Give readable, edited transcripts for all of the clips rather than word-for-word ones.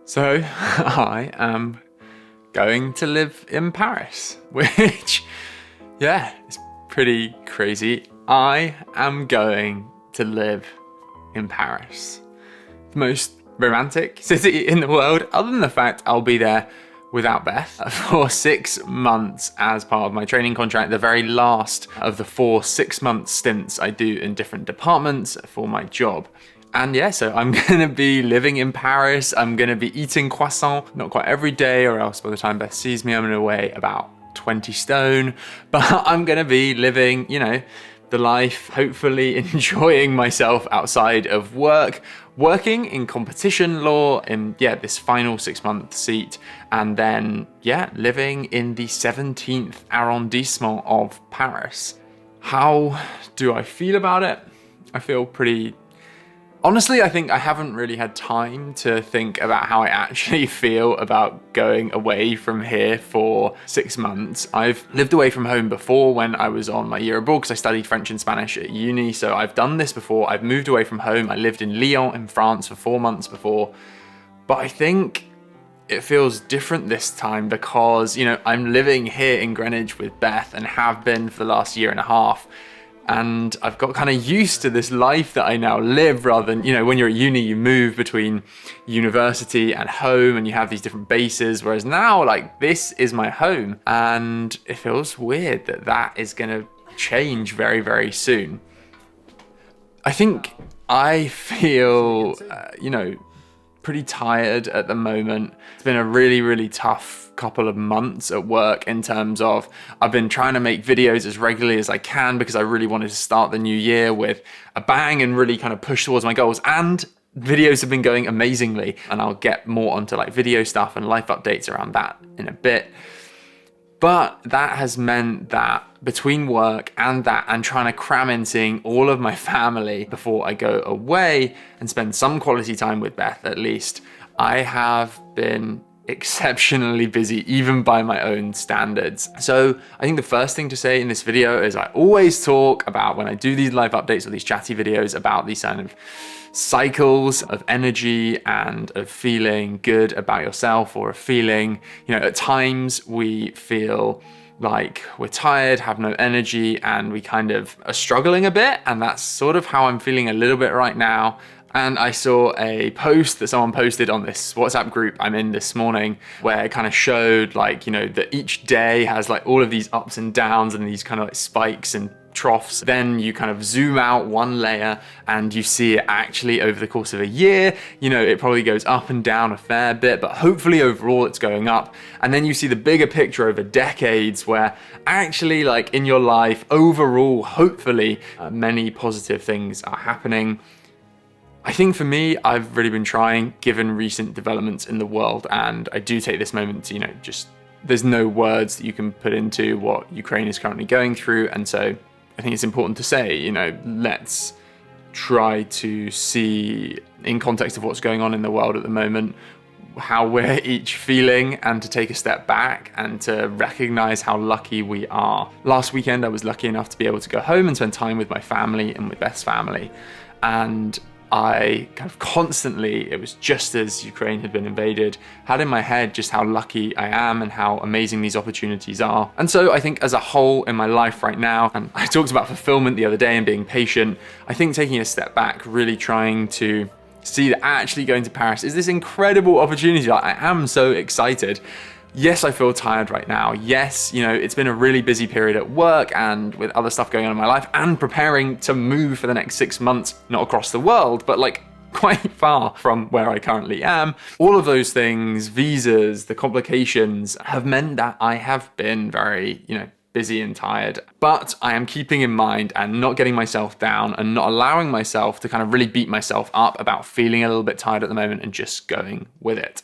So I am going to live in Paris, which, yeah, it's pretty crazy. I am going to live in Paris, the most romantic city in the world, other than the fact I'll be there without Beth for 6 months as part of my training contract, the very last of the 4 6-month stints I do in different departments for my job. And yeah, so I'm gonna be living in Paris. I'm gonna be eating croissant, not quite every day, or else by the time Beth sees me, I'm gonna weigh about 20 stone. But I'm gonna be living, the life, hopefully enjoying myself outside of work, working in competition law in, this final 6-month seat, and then, living in the 17th arrondissement of Paris. How do I feel about it? I feel pretty... Honestly, I think I haven't really had time to think about how I actually feel about going away from here for 6 months. I've lived away from home before when I was on my year abroad because I studied French and Spanish at uni. So I've done this before. I've moved away from home. I lived in Lyon in France for 4 months before. But I think it feels different this time because, I'm living here in Greenwich with Beth and have been for the last year and a half. And I've got kind of used to this life that I now live rather than, when you're at uni, you move between university and home and you have these different bases. Whereas now, this is my home. And it feels weird that is going to change very, very soon. I think I feel, pretty tired at the moment. It's been a really, really tough couple of months at work in terms of I've been trying to make videos as regularly as I can because I really wanted to start the new year with a bang and really kind of push towards my goals. And videos have been going amazingly. And I'll get more onto video stuff and life updates around that in a bit. But that has meant that between work and that and trying to cram in seeing all of my family before I go away and spend some quality time with Beth at least, I have been exceptionally busy, even by my own standards. So I think the first thing to say in this video is I always talk about when I do these live updates or these chatty videos about these kind of cycles of energy and of feeling good about yourself or of feeling, at times we feel like we're tired, have no energy, and we kind of are struggling a bit. And that's sort of how I'm feeling a little bit right now. And I saw a post that someone posted on this WhatsApp group I'm in this morning where it kind of showed that each day has all of these ups and downs and these kind of spikes and troughs. Then you kind of zoom out one layer and you see it actually over the course of a year. It probably goes up and down a fair bit, but hopefully overall it's going up. And then you see the bigger picture over decades where actually in your life overall, hopefully many positive things are happening. I think for me, I've really been trying, given recent developments in the world, and I do take this moment to, there's no words that you can put into what Ukraine is currently going through. And so I think it's important to say, let's try to see in context of what's going on in the world at the moment, how we're each feeling, and to take a step back and to recognize how lucky we are. Last weekend, I was lucky enough to be able to go home and spend time with my family and with Beth's family. And I kind of constantly, it was just as Ukraine had been invaded, had in my head just how lucky I am and how amazing these opportunities are. And so I think as a whole in my life right now, and I talked about fulfillment the other day and being patient, I think taking a step back, really trying to see that actually going to Paris is this incredible opportunity. I am so excited. Yes, I feel tired right now. Yes, it's been a really busy period at work and with other stuff going on in my life and preparing to move for the next 6 months, not across the world, but quite far from where I currently am. All of those things, visas, the complications have meant that I have been very, busy and tired. But I am keeping in mind and not getting myself down and not allowing myself to kind of really beat myself up about feeling a little bit tired at the moment and just going with it.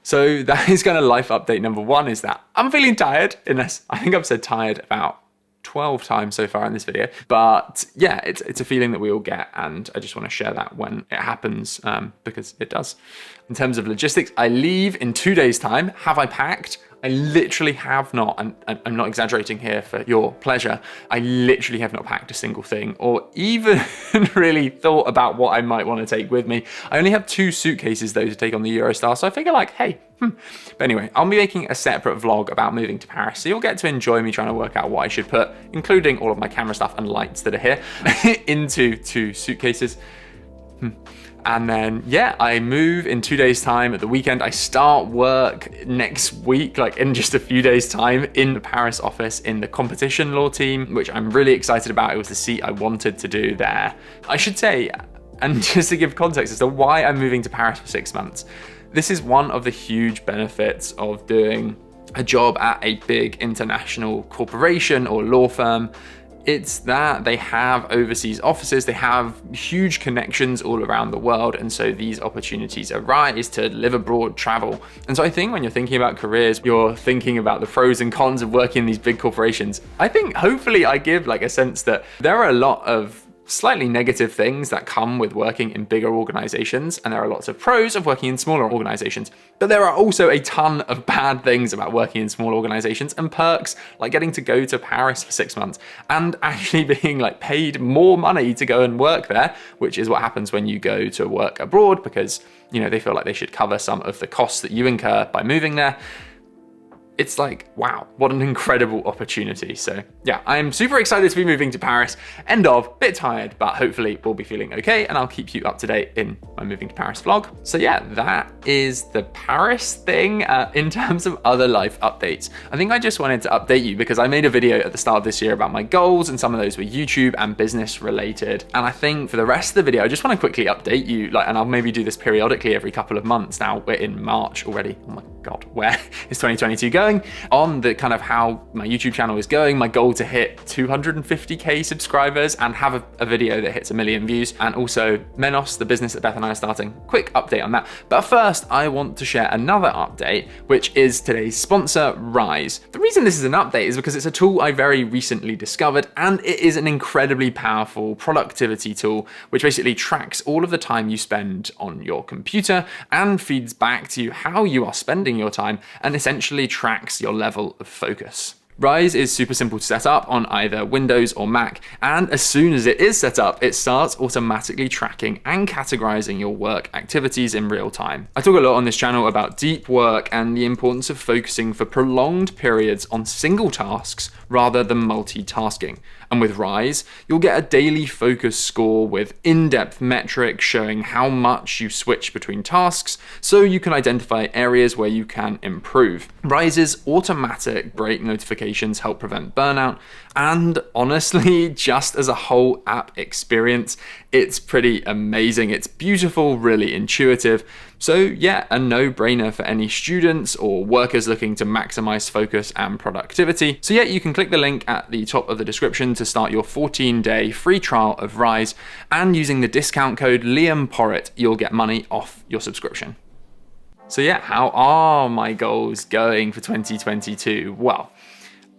So that is kind of life update number 1, is that I'm feeling tired, unless I think I've said tired about 12 times so far in this video. But yeah, it's a feeling that we all get, and I just want to share that when it happens, because it does. In terms of logistics, I leave in 2 days' time. Have I packed? I literally have not, and I'm not exaggerating here for your pleasure, I literally have not packed a single thing or even really thought about what I might want to take with me. I only have 2 suitcases though to take on the Eurostar, so I figure like, hey, But anyway, I'll be making a separate vlog about moving to Paris, so you'll get to enjoy me trying to work out what I should put, including all of my camera stuff and lights that are here, into 2 suitcases. And then, yeah, I move in 2 days' time at the weekend. I start work next week, like in just a few days' time, in the Paris office in the competition law team, which I'm really excited about. It was the seat I wanted to do there. I should say, and just to give context as to why I'm moving to Paris for 6 months, this is one of the huge benefits of doing a job at a big international corporation or law firm. It's that they have overseas offices, they have huge connections all around the world, and so these opportunities arise to live abroad, travel. And so I think when you're thinking about careers, you're thinking about the pros and cons of working in these big corporations. I think hopefully I give like a sense that there are a lot of slightly negative things that come with working in bigger organizations, and there are lots of pros of working in smaller organizations. But there are also a ton of bad things about working in small organizations and perks, like getting to go to Paris for 6 months and actually being like paid more money to go and work there, which is what happens when you go to work abroad, because, you know, they feel like they should cover some of the costs that you incur by moving there. It's like, wow, what an incredible opportunity. So yeah, I'm super excited to be moving to Paris. End of, bit tired, but hopefully we'll be feeling okay, and I'll keep you up to date in my moving to Paris vlog. So yeah, that is the Paris thing. In terms of other life updates, I think I just wanted to update you because I made a video at the start of this year about my goals, and some of those were YouTube and business related. And I think for the rest of the video, I just want to quickly update you, and I'll maybe do this periodically every couple of months. Now we're in March already. Oh my God, where is 2022 going? On the kind of how my YouTube channel is going, my goal to hit 250k subscribers and have a video that hits 1 million views, and also Menos, the business that Beth and I are starting. Quick update on that. But first, I want to share another update, which is today's sponsor, Rise. The reason this is an update is because it's a tool I very recently discovered, and it is an incredibly powerful productivity tool, which basically tracks all of the time you spend on your computer and feeds back to you how you are spending your time, and essentially tracks your level of focus. Rise is super simple to set up on either Windows or Mac, and as soon as it is set up, it starts automatically tracking and categorizing your work activities in real time. I talk a lot on this channel about deep work and the importance of focusing for prolonged periods on single tasks rather than multitasking. And with Rise, you'll get a daily focus score with in-depth metrics showing how much you switch between tasks, so you can identify areas where you can improve. Rise's automatic break notifications help prevent burnout, and honestly, just as a whole app experience, it's pretty amazing. It's beautiful, really intuitive. So yeah, a no-brainer for any students or workers looking to maximize focus and productivity. So yeah, you can click the link at the top of the description to start your 14-day free trial of Rise, and using the discount code Liam Porritt, you'll get money off your subscription. So yeah, how are my goals going for 2022? Well,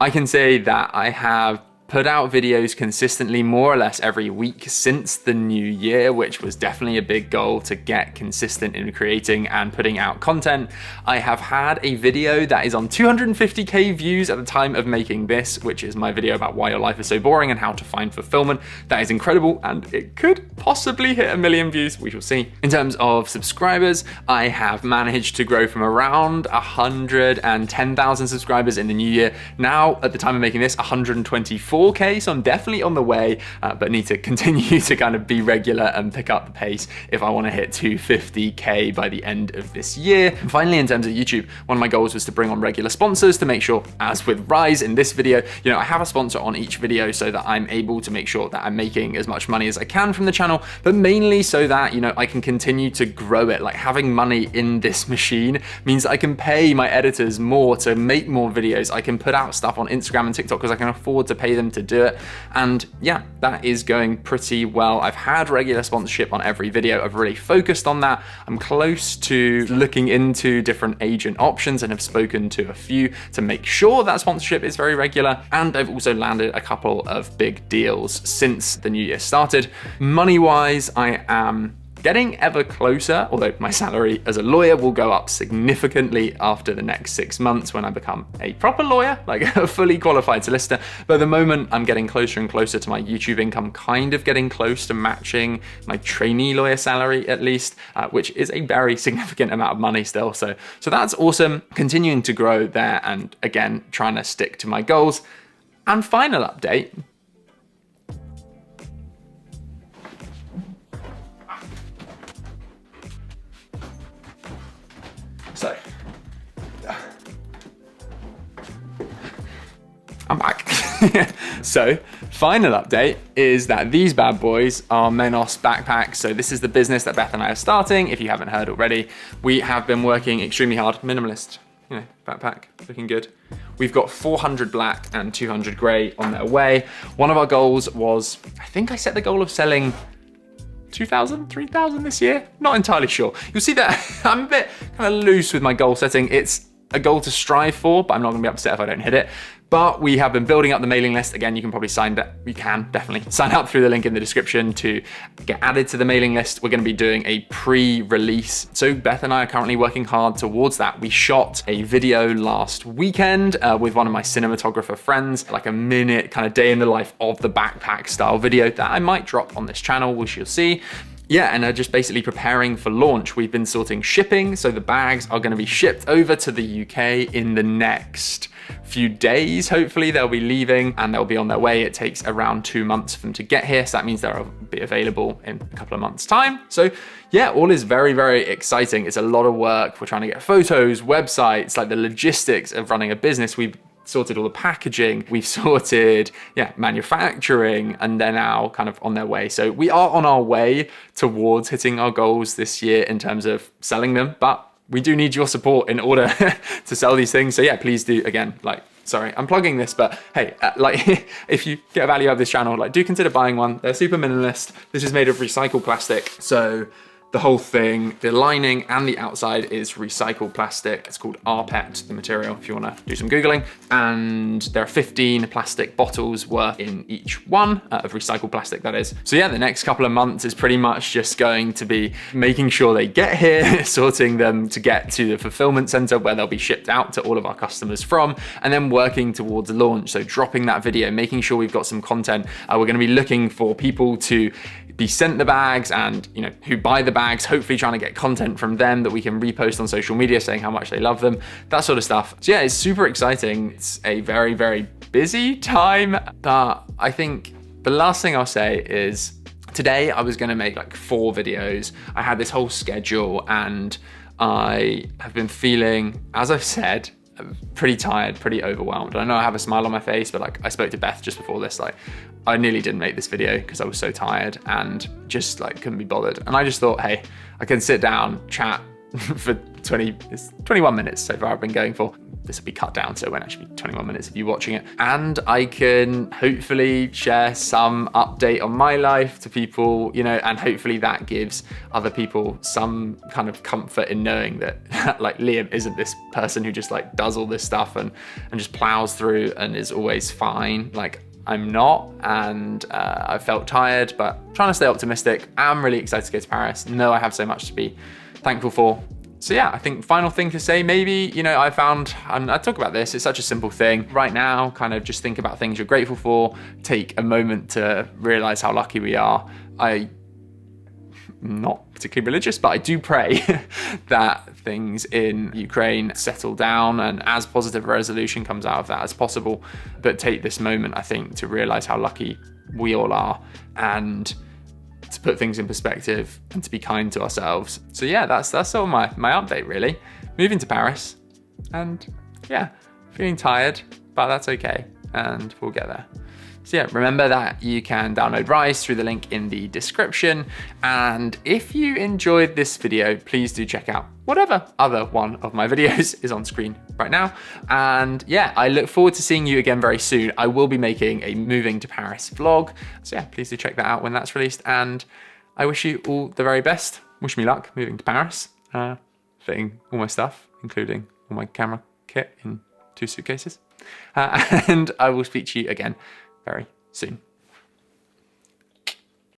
I can say that I have put out videos consistently more or less every week since the new year, which was definitely a big goal to get consistent in creating and putting out content. I have had a video that is on 250k views at the time of making this, which is my video about why your life is so boring and how to find fulfillment. That is incredible, and it could possibly hit 1 million views. We shall see. In terms of subscribers, I have managed to grow from around 110,000 subscribers in the new year. Now, at the time of making this, 124k, so I'm definitely on the way, but need to continue to kind of be regular and pick up the pace if I want to hit 250k by the end of this year. And finally, in terms of YouTube, one of my goals was to bring on regular sponsors to make sure, as with Rise in this video, you know, I have a sponsor on each video so that I'm able to make sure that I'm making as much money as I can from the channel, but mainly so that, you know, I can continue to grow it. Like, having money in this machine means that I can pay my editors more to make more videos. I can put out stuff on Instagram and TikTok because I can afford to pay them to do it. And yeah, that is going pretty well. I've had regular sponsorship on every video. I've really focused on that. I'm close to looking into different agent options and have spoken to a few to make sure that sponsorship is very regular. And I've also landed a couple of big deals since the new year started. Money-wise, I am getting ever closer, although my salary as a lawyer will go up significantly after the next 6 months when I become a proper lawyer, like a fully qualified solicitor. But at the moment, I'm getting closer and closer to my YouTube income, kind of getting close to matching my trainee lawyer salary at least, which is a very significant amount of money still. So that's awesome. Continuing to grow there and again, trying to stick to my goals. And final update. So, I'm back. So, final update is that these bad boys are Menos backpacks. So this is the business that Beth and I are starting. If you haven't heard already, we have been working extremely hard. Minimalist, you know, backpack, looking good. We've got 400 black and 200 gray on their way. One of our goals was, I think I set the goal of selling 2,000, 3,000 this year? Not entirely sure. You'll see that I'm a bit kind of loose with my goal setting. It's a goal to strive for, but I'm not gonna be upset if I don't hit it. But we have been building up the mailing list. Again, you can definitely sign up through the link in the description to get added to the mailing list. We're gonna be doing a pre-release. So Beth and I are currently working hard towards that. We shot a video last weekend with one of my cinematographer friends, like a minute kind of day in the life of the backpack style video that I might drop on this channel, which you'll see. Yeah, and just basically preparing for launch. We've been sorting shipping, so the bags are gonna be shipped over to the UK in the next few days. Hopefully they'll be leaving and they'll be on their way. It takes around 2 months for them to get here, so that means they'll be available in a couple of months' time. So yeah, all is very, very exciting. It's a lot of work. We're trying to get photos, websites, like the logistics of running a business. We've sorted all the packaging, we've sorted, manufacturing, and they're now kind of on their way. So we are on our way towards hitting our goals this year in terms of selling them, but we do need your support in order to sell these things. So yeah, please do, again, sorry, I'm plugging this, but hey, if you get value out of this channel, do consider buying one. They're super minimalist. This is made of recycled plastic. So the whole thing, the lining and the outside is recycled plastic. It's called rPET, the material, if you wanna do some Googling. And there are 15 plastic bottles worth in each one of recycled plastic, that is. So yeah, the next couple of months is pretty much just going to be making sure they get here, sorting them to get to the fulfillment center where they'll be shipped out to all of our customers from, and then working towards launch. So dropping that video, making sure we've got some content. We're gonna be looking for people to be sent the bags and who buy the bags, hopefully trying to get content from them that we can repost on social media saying how much they love them, that sort of stuff. So yeah, it's super exciting. It's a very, very busy time, but I think the last thing I'll say is today I was gonna make 4 videos. I had this whole schedule and I have been feeling, as I've said, pretty tired, pretty overwhelmed. I know I have a smile on my face, but I spoke to Beth just before this, I nearly didn't make this video because I was so tired and just couldn't be bothered. And I just thought, hey, I can sit down, chat for 21 minutes so far I've been going for. This will be cut down, so it won't actually be 21 minutes of you watching it. And I can hopefully share some update on my life to people, and hopefully that gives other people some kind of comfort in knowing that Liam isn't this person who just does all this stuff and just plows through and is always fine. I'm not, and I felt tired, but trying to stay optimistic. I'm really excited to go to Paris. Know I have so much to be thankful for. So yeah, I think final thing to say, maybe, I found, and I talk about this, it's such a simple thing. Right now, kind of just think about things you're grateful for, take a moment to realize how lucky we are. I'm not particularly religious, but I do pray that things in Ukraine settle down and as positive a resolution comes out of that as possible. But take this moment, I think, to realize how lucky we all are and to put things in perspective and to be kind to ourselves. So yeah, that's all my update really. Moving to Paris and yeah, feeling tired, but that's okay and we'll get there. So yeah, remember that you can download Rise through the link in the description. And if you enjoyed this video, please do check out whatever other one of my videos is on screen right now. And yeah, I look forward to seeing you again very soon. I will be making a moving to Paris vlog. So yeah, please do check that out when that's released. And I wish you all the very best. Wish me luck moving to Paris, fitting all my stuff, including all my camera kit in 2 suitcases. And I will speak to you again very soon.